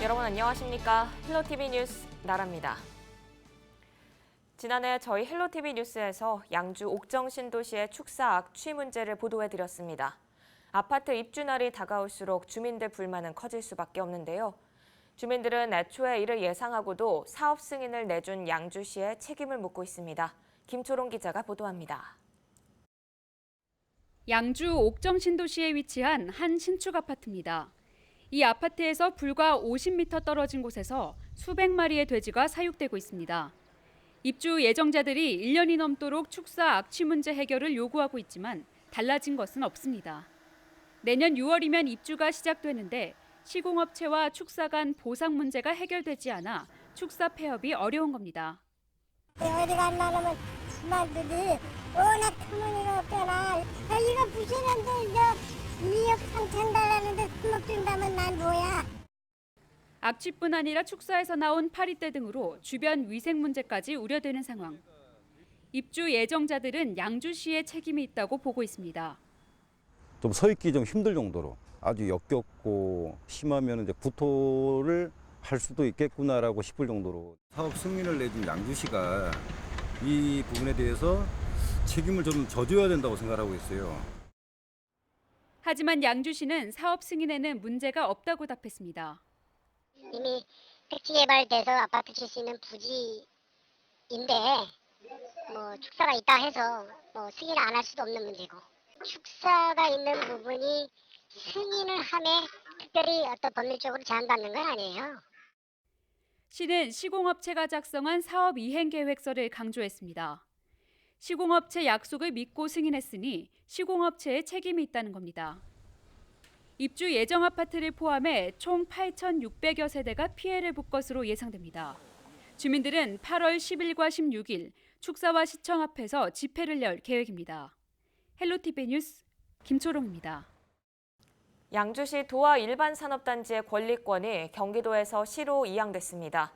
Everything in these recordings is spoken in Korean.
여러분 안녕하십니까? 헬로티비 뉴스 나라입니다. 지난해 저희 헬로티비 뉴스에서 양주 옥정 신도시의 축사 악취 문제를 보도해드렸습니다. 아파트 입주날이 다가올수록 주민들 불만은 커질 수밖에 없는데요. 주민들은 애초에 이를 예상하고도 사업 승인을 내준 양주시에 책임을 묻고 있습니다. 김초롱 기자가 보도합니다. 양주 옥정 신도시에 위치한 한 신축 아파트입니다. 이 아파트에서 불과 50m 떨어진 곳에서 수백 마리의 돼지가 사육되고 있습니다. 입주 예정자들이 1년이 넘도록 축사 악취 문제 해결을 요구하고 있지만 달라진 것은 없습니다. 내년 6월이면 입주가 시작되는데 시공업체와 축사 간 보상 문제가 해결되지 않아 축사 폐업이 어려운 겁니다. 어디가 안 나가면 그만두지. 워낙 터무니가 없잖아. 이거 부시는데 저 미역 3천 달라는데 먹준다면 난 뭐야. 악취뿐 아니라 축사에서 나온 파리떼 등으로 주변 위생 문제까지 우려되는 상황. 입주 예정자들은 양주시의 책임이 있다고 보고 있습니다. 좀 서 있기 좀 힘들 정도로 아주 역겹고 심하면 이제 구토를 할 수도 있겠구나라고 싶을 정도로 사업 승인을 내준 양주시가 이 부분에 대해서 책임을 좀 져줘야 된다고 생각하고 있어요. 하지만 양주시는 사업 승인에는 문제가 없다고 답했습니다. 이미 택지 개발돼서 아파트 칠 수 있는 부지인데 뭐 축사가 있다 해서 뭐 승인을 안 할 수도 없는 문제고, 축사가 있는 부분이 승인을 함에 특별히 어떤 법률적으로 제한받는 건 아니에요. 시는 시공업체가 작성한 사업 이행 계획서를 강조했습니다. 시공업체 약속을 믿고 승인했으니 시공업체의 책임이 있다는 겁니다. 입주 예정 아파트를 포함해 총 8,600여 세대가 피해를 볼 것으로 예상됩니다. 주민들은 8월 10일과 16일 축사와 시청 앞에서 집회를 열 계획입니다. 헬로티비 뉴스 김초롱입니다. 양주시 도화 일반산업단지의 권리권이 경기도에서 시로 이양됐습니다.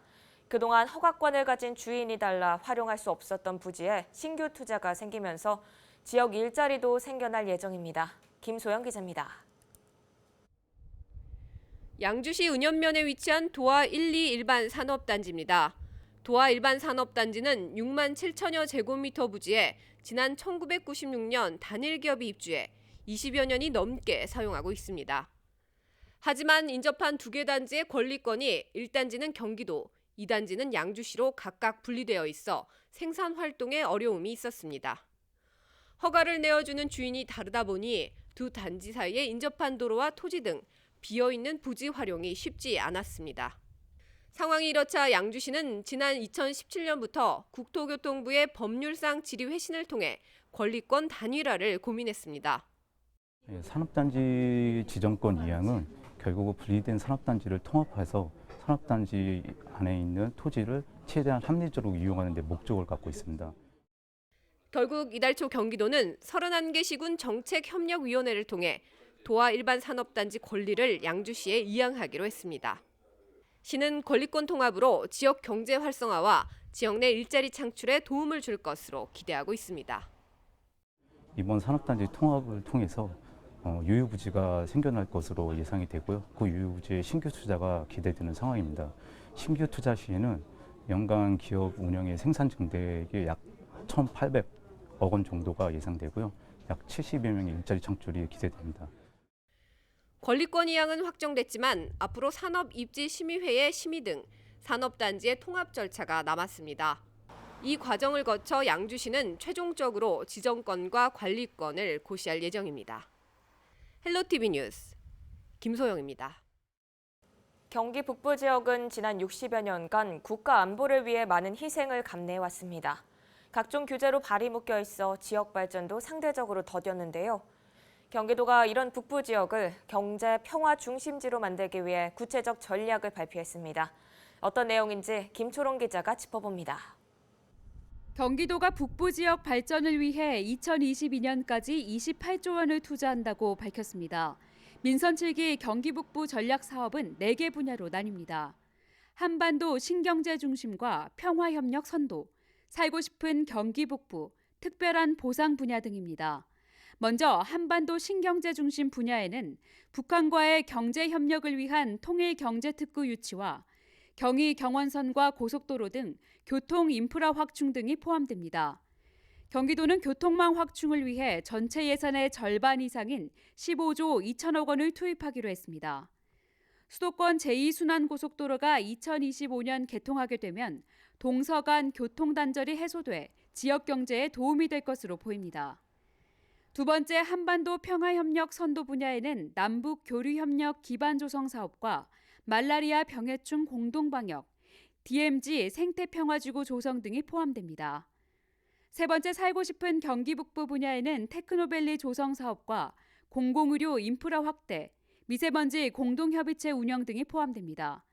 그동안 허가권을 가진 주인이 달라 활용할 수 없었던 부지에 신규 투자가 생기면서 지역 일자리도 생겨날 예정입니다. 김소영 기자입니다. 양주시 은현면에 위치한 도화 1, 2 일반 산업단지입니다. 도화 일반 산업단지는 6만 7천여 제곱미터 부지에 지난 1996년 단일 기업이 입주해 20여 년이 넘게 사용하고 있습니다. 하지만 인접한 두 개 단지의 권리권이 1단지는 경기도, 2단지는 양주시로 각각 분리되어 있어 생산 활동에 어려움이 있었습니다. 허가를 내어주는 주인이 다르다 보니 두 단지 사이에 인접한 도로와 토지 등 비어있는 부지 활용이 쉽지 않았습니다. 상황이 이렇자 양주시는 지난 2017년부터 국토교통부의 법률상 질의 회신을 통해 권리권 단일화를 고민했습니다. 산업단지 지정권 이양은 결국 분리된 산업단지를 통합해서 산업단지 안에 있는 토지를 최대한 합리적으로 이용하는 데 목적을 갖고 있습니다. 결국 이달 초 경기도는 31개 시군 정책협력위원회를 통해 도화 일반 산업단지 권리를 양주시에 이양하기로 했습니다. 시는 권리권 통합으로 지역 경제 활성화와 지역 내 일자리 창출에 도움을 줄 것으로 기대하고 있습니다. 이번 산업단지 통합을 통해서 유휴부지가 생겨날 것으로 예상이 되고요. 그 유휴부지의 신규 투자가 기대되는 상황입니다. 신규 투자 시에는 연간 기업 운영의 생산 증대액이 약 1,800억 원 정도가 예상되고요. 약 70여 명의 일자리 창출이 기대됩니다. 권리권 이양은 확정됐지만 앞으로 산업입지심의회의 심의 등 산업단지의 통합 절차가 남았습니다. 이 과정을 거쳐 양주시는 최종적으로 지정권과 관리권을 고시할 예정입니다. 헬로티비 뉴스 김소영입니다. 경기 북부 지역은 지난 60여 년간 국가 안보를 위해 많은 희생을 감내해왔습니다. 각종 규제로 발이 묶여 있어 지역 발전도 상대적으로 더뎠는데요. 경기도가 이런 북부 지역을 경제 평화 중심지로 만들기 위해 구체적 전략을 발표했습니다. 어떤 내용인지 김초롱 기자가 짚어봅니다. 경기도가 북부 지역 발전을 위해 2022년까지 28조 원을 투자한다고 밝혔습니다. 민선 7기 경기 북부 전략 사업은 4개 분야로 나뉩니다. 한반도 신경제 중심과 평화협력 선도, 살고 싶은 경기 북부, 특별한 보상 분야 등입니다. 먼저 한반도 신경제 중심 분야에는 북한과의 경제 협력을 위한 통일 경제 특구 유치와 경의 경원선과 고속도로 등 교통 인프라 확충 등이 포함됩니다. 경기도는 교통망 확충을 위해 전체 예산의 절반 이상인 15조 2천억 원을 투입하기로 했습니다. 수도권 제2순환고속도로가 2025년 개통하게 되면 동서 간 교통단절이 해소돼 지역 경제에 도움이 될 것으로 보입니다. 두 번째 한반도 평화협력 선도 분야에는 남북 교류협력 기반 조성 사업과 말라리아 병해충 공동방역, DMZ 생태평화지구 조성 등이 포함됩니다. 세 번째 살고 싶은 경기 북부 분야에는 테크노밸리 조성 사업과 공공의료 인프라 확대, 미세먼지 공동협의체 운영 등이 포함됩니다.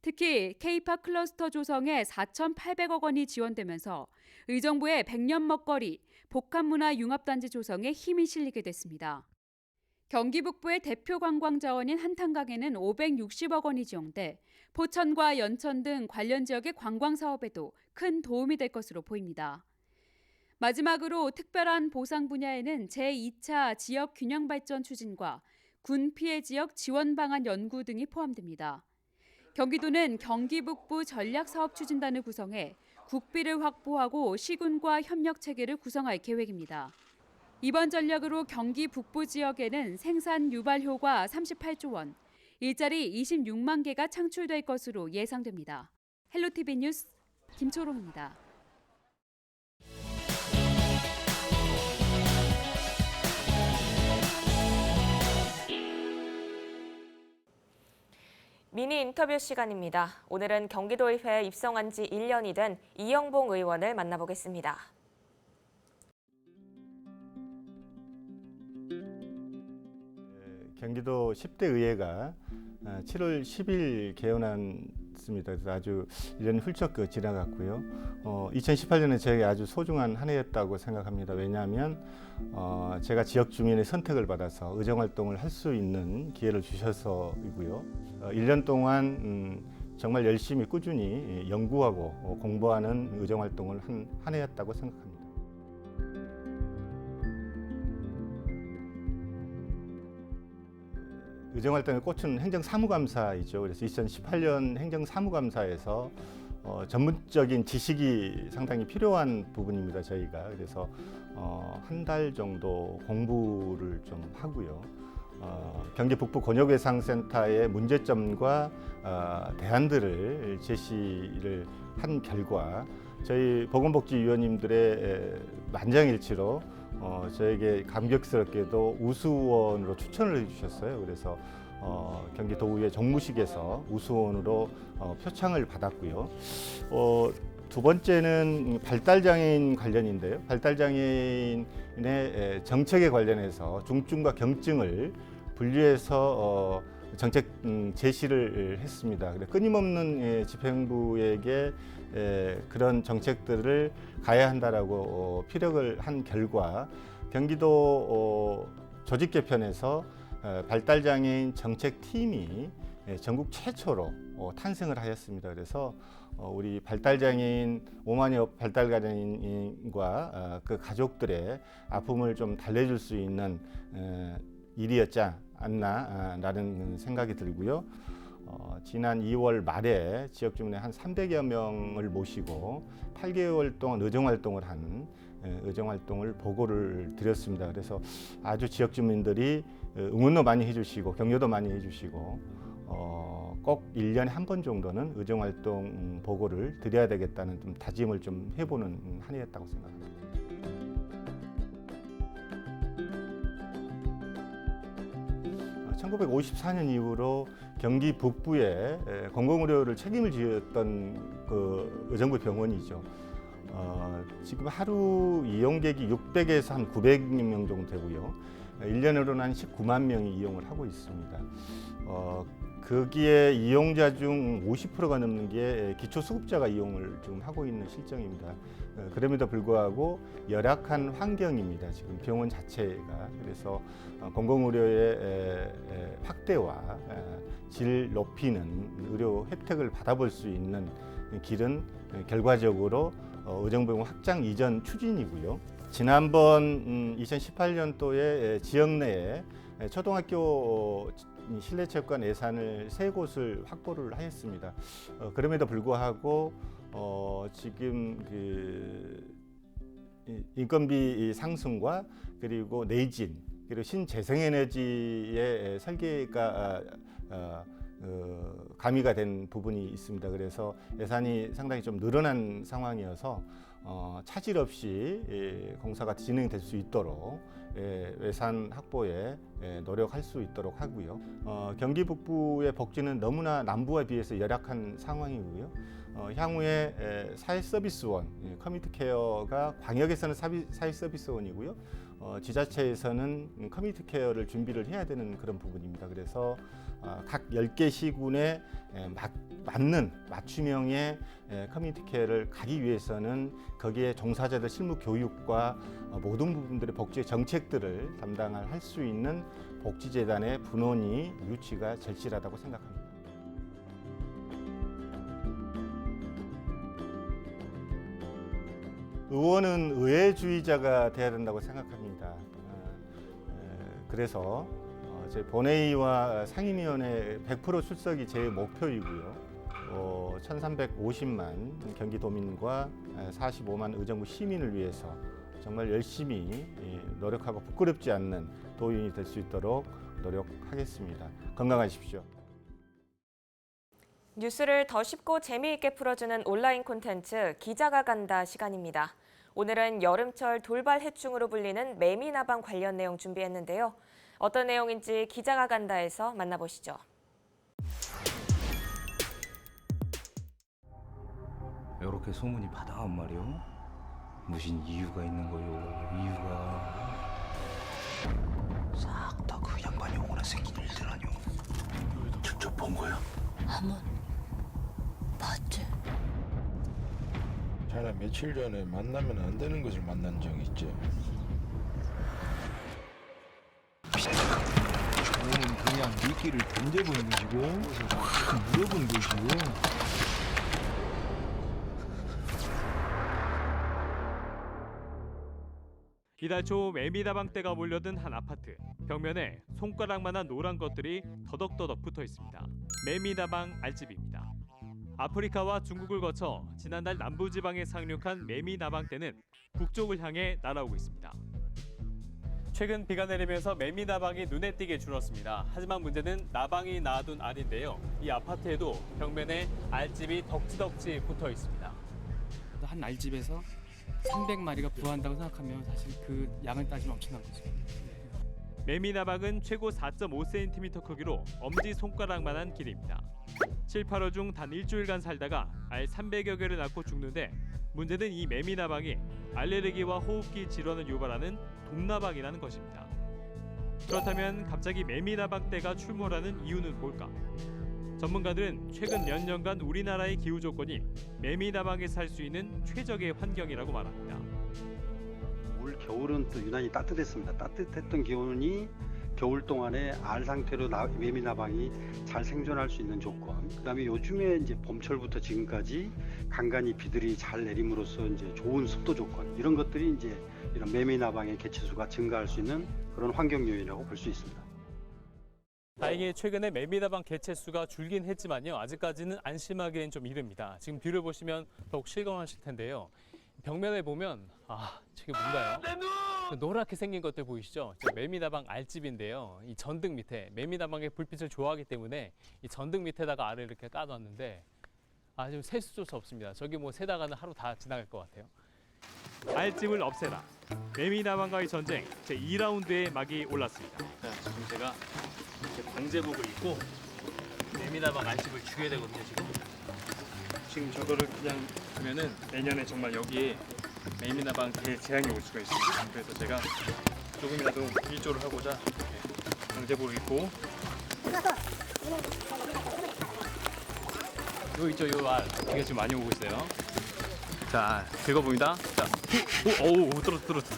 특히 K-팝 클러스터 조성에 4,800억 원이 지원되면서 의정부의 백년 먹거리, 복합문화 융합단지 조성에 힘이 실리게 됐습니다. 경기 북부의 대표 관광 자원인 한탄강에는 560억 원이 지원돼 포천과 연천 등 관련 지역의 관광 사업에도 큰 도움이 될 것으로 보입니다. 마지막으로 특별한 보상 분야에는 제2차 지역 균형 발전 추진과 군 피해 지역 지원 방안 연구 등이 포함됩니다. 경기도는 경기 북부 전략사업추진단을 구성해 국비를 확보하고 시군과 협력 체계를 구성할 계획입니다. 이번 전략으로 경기 북부 지역에는 생산 유발 효과 38조 원, 일자리 26만 개가 창출될 것으로 예상됩니다. 헬로티비 뉴스 김초롱입니다. 미니 인터뷰 시간입니다. 오늘은 경기도의회에 입성한 지 1년이 된 이영봉 의원을 만나보겠습니다. 경기도 10대 의회가 7월 10일 개원했습니다. 그래서 아주 1년이 훌쩍 지나갔고요. 2018년은 저에게 아주 소중한 한 해였다고 생각합니다. 왜냐하면 제가 지역 주민의 선택을 받아서 의정활동을 할 수 있는 기회를 주셔서이고요. 1년 동안 정말 열심히 꾸준히 연구하고 공부하는 의정활동을 한 해였다고 생각합니다. 의정활동의 꽃은 행정사무감사이죠. 그래서 2018년 행정사무감사에서 전문적인 지식이 상당히 필요한 부분입니다. 저희가 그래서 한 달 정도 공부를 좀 하고요. 경기 북부 권역외상센터의 문제점과 대안들을 제시를 한 결과 저희 보건복지위원님들의 만장일치로 저에게 감격스럽게도 우수원으로 추천을 해주셨어요. 그래서 경기도의회 정무식에서 우수원으로 표창을 받았고요. 두 번째는 발달장애인 관련인데요. 발달장애인의 정책에 관련해서 중증과 경증을 분류해서 정책 제시를 했습니다. 끊임없는 집행부에게 그런 정책들을 가야 한다라고 피력을 한 결과 경기도 조직 개편에서 발달장애인 정책팀이 전국 최초로 탄생을 하였습니다. 그래서 우리 발달장애인 5만여 발달장애인과 그 가족들의 아픔을 좀 달래줄 수 있는 일이었지 않나라는 생각이 들고요. 지난 2월 말에 지역 주민의 한 300여 명을 모시고 8개월 동안 의정활동을 한 의정활동을 보고를 드렸습니다. 그래서 아주 지역 주민들이 응원도 많이 해주시고 격려도 많이 해주시고 꼭 1년에 한 번 정도는 의정활동 보고를 드려야 되겠다는 좀 다짐을 좀 해보는 한 해였다고 생각합니다. 1954년 이후로 경기 북부에 공공의료를 책임을 지었던 그 의정부 병원이죠. 지금 하루 이용객이 600에서 한 900명 정도 되고요. 1년으로는 한 19만 명이 이용을 하고 있습니다. 거기에 이용자 중 50%가 넘는 게 기초수급자가 이용을 지금 하고 있는 실정입니다. 그럼에도 불구하고 열악한 환경입니다. 지금 병원 자체가. 그래서 공공의료의 확대와 질 높이는 의료 혜택을 받아볼 수 있는 길은 결과적으로 의정부병원 확장 이전 추진이고요. 지난번 2018년도에 지역 내에 초등학교 실내 체육관 예산을 3곳을 확보를 하였습니다. 그럼에도 불구하고 지금 인건비 상승과 그리고 내진 그리고 신재생에너지의 설계가 가미가 된 부분이 있습니다. 그래서 예산이 상당히 좀 늘어난 상황이어서 차질 없이 공사가 진행될 수 있도록 예산 확보에 노력할 수 있도록 하고요. 경기 북부의 복지는 너무나 남부에 비해서 열악한 상황이고요. 향후에 사회서비스원, 커뮤니티 케어가 광역에서는 사회서비스원이고요. 지자체에서는 커뮤니티 케어를 준비를 해야 되는 그런 부분입니다. 그래서 각 10개 시군에 맞는 맞춤형의 커뮤니티 케어를 가기 위해서는 거기에 종사자들 실무 교육과 모든 부분들의 복지 정책들을 담당할 수 있는 복지재단의 분원이 유치가 절실하다고 생각합니다. 의원은 의회주의자가 돼야 된다고 생각합니다. 그래서 저희 본회의와 상임위원회 100% 출석이 제 목표이고요. 1,350만 경기도민과 45만 의정부 시민을 위해서 정말 열심히 노력하고 부끄럽지 않는 도인이 될 수 있도록 노력하겠습니다. 건강하십시오. 뉴스를 더 쉽고 재미있게 풀어주는 온라인 콘텐츠 기자가 간다 시간입니다. 오늘은 여름철 돌발 해충으로 불리는 매미나방 관련 내용 준비했는데요. 어떤 내용인지 기자가 간다에서 만나보시죠. 이렇게 소문이 바다한 말이요? 무슨 이유가 있는 거요? 이유가 싹 다 그 양반이 오거나 생긴 일들 아니오? 직접 본 거야? 한번 봤지? 자네 며칠 전에 만나면 안 되는 것을 만난 적 있지? 저는 그냥 미끼를 던져보는 것이고 물어본 것이고. 이달 초 매미다방떼가 몰려든 한 아파트. 벽면에 손가락만한 노란 것들이 더덕더덕 붙어 있습니다. 매미다방 알집입니다. 아프리카와 중국을 거쳐 지난달 남부지방에 상륙한 매미나방떼는 북쪽을 향해 날아오고 있습니다. 최근 비가 내리면서 매미나방이 눈에 띄게 줄었습니다. 하지만 문제는 나방이 낳아둔 알인데요. 이 아파트에도 벽면에 알집이 덕지덕지 붙어 있습니다. 한 알집에서 300마리가 부화한다고 생각하면 사실 그 양을 따지면 엄청난 거죠. 매미나방은 최고 4.5cm 크기로 엄지손가락만한 길이입니다. 7, 8월 중 단 일주일간 살다가 알 300여 개를 낳고 죽는데 문제는 이 매미나방이 알레르기와 호흡기 질환을 유발하는 동나방이라는 것입니다. 그렇다면 갑자기 매미나방떼가 출몰하는 이유는 뭘까? 전문가들은 최근 몇 년간 우리나라의 기후 조건이 매미나방에 살 수 있는 최적의 환경이라고 말합니다. 올 겨울은 또 유난히 따뜻했습니다. 따뜻했던 기온이 겨울 동안에 알 상태로 매미나방이 잘 생존할 수 있는 조건. 그다음에 요즘에 이제 봄철부터 지금까지 간간히 비들이 잘 내림으로써 이제 좋은 습도 조건 이런 것들이 이제 이런 매미나방의 개체수가 증가할 수 있는 그런 환경 요인이라고 볼 수 있습니다. 다행히 최근에 매미나방 개체수가 줄긴 했지만요. 아직까지는 안심하기엔 좀 이릅니다. 지금 뷰를 보시면 더욱 실감하실 텐데요. 벽면에 보면 저게 뭔가요? 노랗게 생긴 것들 보이시죠? 매미나방 알집인데요. 이 전등 밑에 매미나방의 불빛을 좋아하기 때문에 이 전등 밑에다가 알을 이렇게 까놨는데 지금 셀 수조차 없습니다. 저기 뭐 세다가는 하루 다 지나갈 것 같아요. 알집을 없애라. 매미나방과의 전쟁 제2라운드의 막이 올랐습니다. 자, 지금 제가 이렇게 방제복을 입고 매미나방 알집을 죽여야 되거든요. 지금 저거를 그냥 두면은 내년에 정말 여기에 매미나방 대재앙이 올 수가 있습니다. 그래서 제가 조금이라도 일조를 하고자 방제복을 입고 요 있죠, 요 알. 이게 지금 많이 오고 있어요. 자, 긁어봅니다. 자, 어우, 떨어졌어.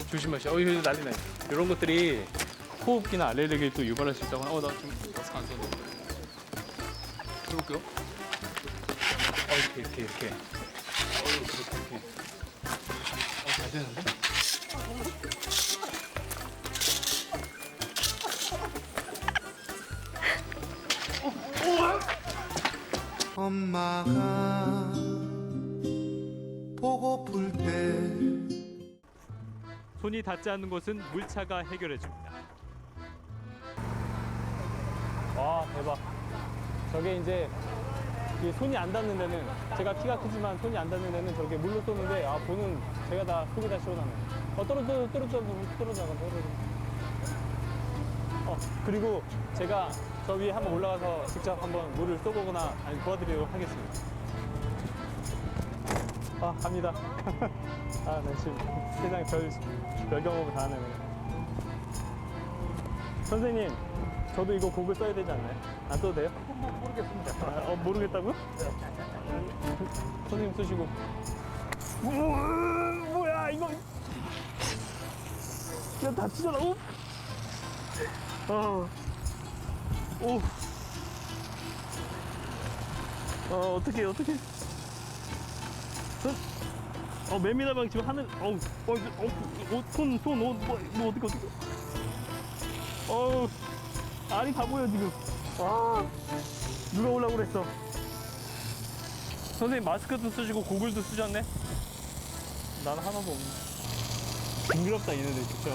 조심하시오. 이거 난리 나요. 이런 것들이 호흡기나 알레르기를 또 유발할 수 있다고. 나 지금 마스크 안 썼는데. 해볼게요. 이렇게. 이렇게. 잘 되는데? 엄마가 보고플 때 손이 닿지 않는 곳은 물차가 해결해 줍니다. 와, 대박. 저게 이제 이 손이 안 닿는 데는, 제가 키가 크지만 손이 안 닿는 데는 저렇게 물로 쏘는데, 아, 보는 제가 다 속이 다 시원하네. 떨어져. 그리고 제가 저 위에 한번 올라가서 직접 한번 물을 쏘거나 아니 도와드리도록 하겠습니다. 아, 갑니다. 아, 나 지금 세상 별 경험을 다 하네. 선생님, 저도 이거 곡을 써야 되지 않나요? 안 써도 돼요? 모르겠습니다. 모르겠다고요? 선생님 쓰시고. 뭐야, 이거 다치잖아. 어떡해. 매미나방 지금 하늘, 손, 어떡해. 알이 다 보여, 지금. 누가 오려고 그랬어. 선생님, 마스크도 쓰시고 고글도 쓰셨네? 나는 하나도 없네. 징그럽다, 얘네들, 그쵸?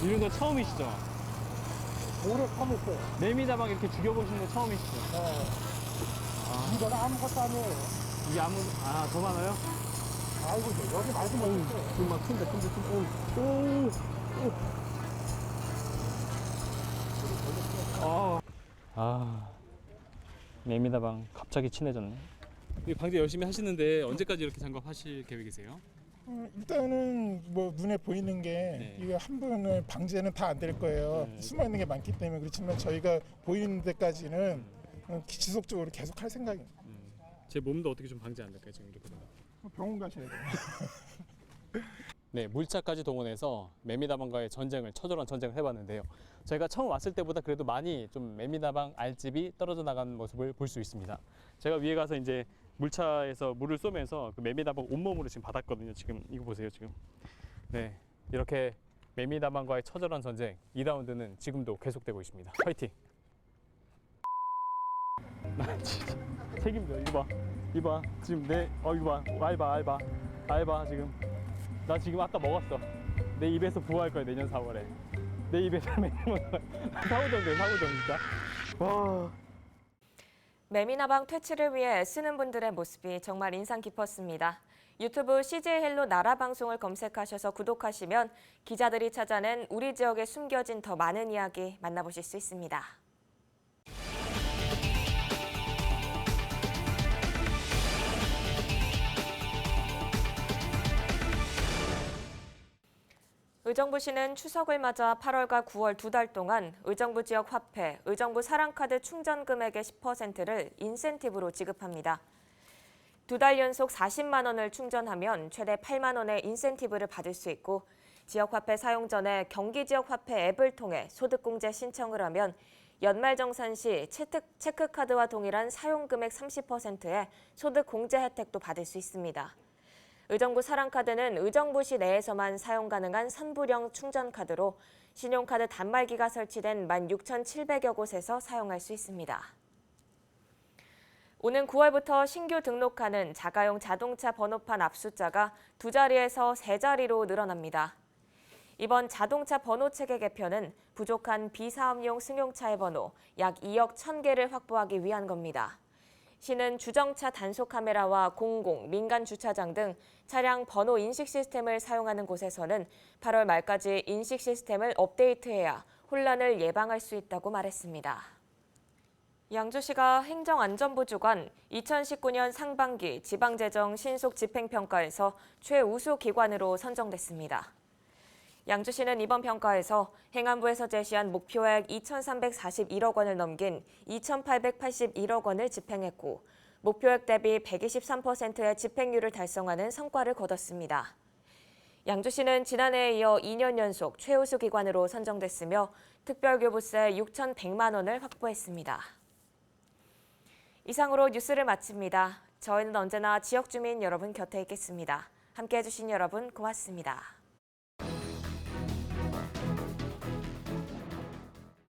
이런 거 처음이시죠? 올해 처음 했어요. 매미다방 이렇게 죽여보시는 거 처음이시죠? 네. 이건 아무것도 아니에요. 이게 더 많아요? 아이고, 여기 말도 못했어요. 지금 막 큰데. 매미다방 갑자기 친해졌네. 방제 열심히 하시는데 언제까지 이렇게 장갑하실 계획이세요? 일단은 뭐 눈에 보이는 게 이거 한 번을 방제는 다 안 될 거예요. 숨어 있는 게 많기 때문에. 그렇지만 저희가 보이는 데까지는 지속적으로 계속 할 생각입니다. 제 몸도 어떻게 좀 방제 안 될까요, 지금 이렇게 되면? 병원 가셔야 돼요. 네, 물차까지 동원해서 매미다방과의 처절한 전쟁을 해봤는데요. 저희가 처음 왔을 때보다 그래도 많이 좀 매미다방 알집이 떨어져 나가는 모습을 볼 수 있습니다. 제가 위에 가서 이제 물차에서 물을 쏘면서 그 매미다방 온몸으로 지금 받았거든요. 지금 이거 보세요, 지금. 네, 이렇게 매미다방과의 처절한 전쟁 2라운드는 지금도 계속되고 있습니다. 화이팅! 나 진짜 책임져. 이거 봐. 지금 이거 봐. 알바 지금. 나 지금 아까 먹었어. 내 입에서 부화할 거야, 내년 4월에. 내 입에서 매년 사후정돼, 진짜. 와. 매미나방 퇴치를 위해 애쓰는 분들의 모습이 정말 인상 깊었습니다. 유튜브 CJ 헬로 나라 방송을 검색하셔서 구독하시면 기자들이 찾아낸 우리 지역에 숨겨진 더 많은 이야기 만나보실 수 있습니다. 의정부시는 추석을 맞아 8월과 9월 2달 동안 의정부 지역 화폐, 의정부 사랑카드 충전 금액의 10%를 인센티브로 지급합니다. 2달 연속 40만 원을 충전하면 최대 8만 원의 인센티브를 받을 수 있고, 지역 화폐 사용 전에 경기 지역 화폐 앱을 통해 소득공제 신청을 하면 연말정산 시 체크카드와 동일한 사용금액 30%의 소득공제 혜택도 받을 수 있습니다. 의정부 사랑카드는 의정부시 내에서만 사용 가능한 선불형 충전카드로 신용카드 단말기가 설치된 16,700여 곳에서 사용할 수 있습니다. 오는 9월부터 신규 등록하는 자가용 자동차 번호판 앞숫자가 2자리에서 3자리로 늘어납니다. 이번 자동차 번호체계 개편은 부족한 비사업용 승용차의 번호 약 2억 1,000개를 확보하기 위한 겁니다. 시는 주정차 단속 카메라와 공공, 민간 주차장 등 차량 번호 인식 시스템을 사용하는 곳에서는 8월 말까지 인식 시스템을 업데이트해야 혼란을 예방할 수 있다고 말했습니다. 양주시가 행정안전부 주관 2019년 상반기 지방재정 신속 집행평가에서 최우수 기관으로 선정됐습니다. 양주시는 이번 평가에서 행안부에서 제시한 목표액 2,341억 원을 넘긴 2,881억 원을 집행했고, 목표액 대비 123%의 집행률을 달성하는 성과를 거뒀습니다. 양주시는 지난해에 이어 2년 연속 최우수 기관으로 선정됐으며 특별교부세 6,100만 원을 확보했습니다. 이상으로 뉴스를 마칩니다. 저희는 언제나 지역 주민 여러분 곁에 있겠습니다. 함께해 주신 여러분 고맙습니다.